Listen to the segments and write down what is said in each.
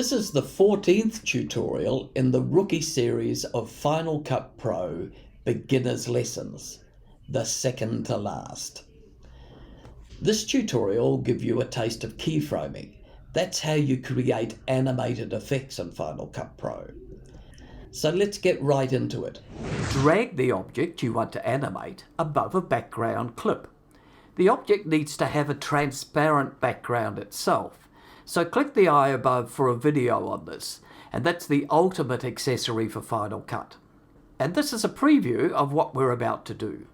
This is the 14th tutorial in the rookie series of Final Cut Pro Beginner's Lessons, the second to last. This tutorial will give you a taste of keyframing. That's how you create animated effects in Final Cut Pro. So let's get right into it. Drag the object you want to animate above a background clip. The object needs to have a transparent background itself. So click the eye above for a video on this, and that's the ultimate accessory for Final Cut. And this is a preview of what we're about to do.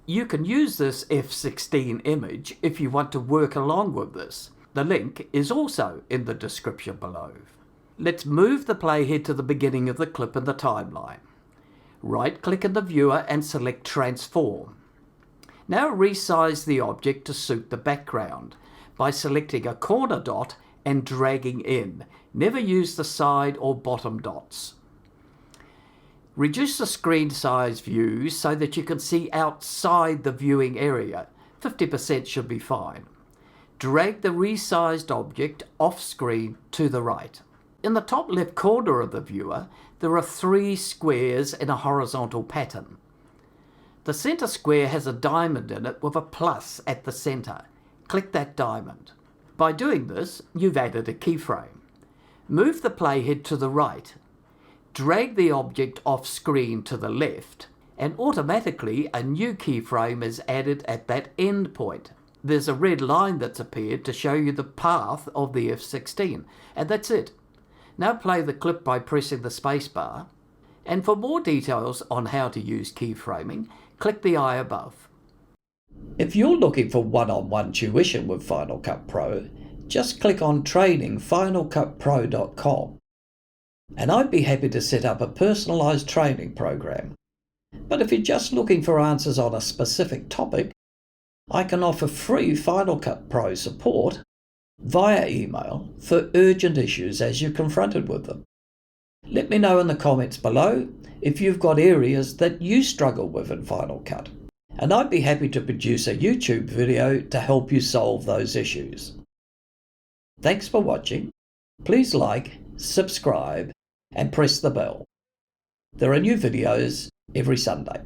You can use this F16 image if you want to work along with this. The link is also in the description below. Let's move the playhead to the beginning of the clip in the timeline. Right-click in the viewer and select Transform. Now resize the object to suit the background by selecting a corner dot and dragging in. Never use the side or bottom dots. Reduce the screen size view so that you can see outside the viewing area. 50% should be fine. Drag the resized object off screen to the right. In the top left corner of the viewer, there are 3 squares in a horizontal pattern. The center square has a diamond in it with a plus at the center. Click that diamond. By doing this, you've added a keyframe. Move the playhead to the right. Drag the object off screen to the left, and automatically a new keyframe is added at that end point. There's a red line that's appeared to show you the path of the F16, and that's it. Now play the clip by pressing the spacebar, and for more details on how to use keyframing, click the eye above. If you're looking for one-on-one tuition with Final Cut Pro, just click on trainingfinalcutpro.com, and I'd be happy to set up a personalised training program. But if you're just looking for answers on a specific topic, I can offer free Final Cut Pro support via email for urgent issues as you're confronted with them. Let me know in the comments below if you've got areas that you struggle with in Final Cut, and I'd be happy to produce a YouTube video to help you solve those issues. Thanks for watching. Please like, subscribe, and press the bell. There are new videos every Sunday.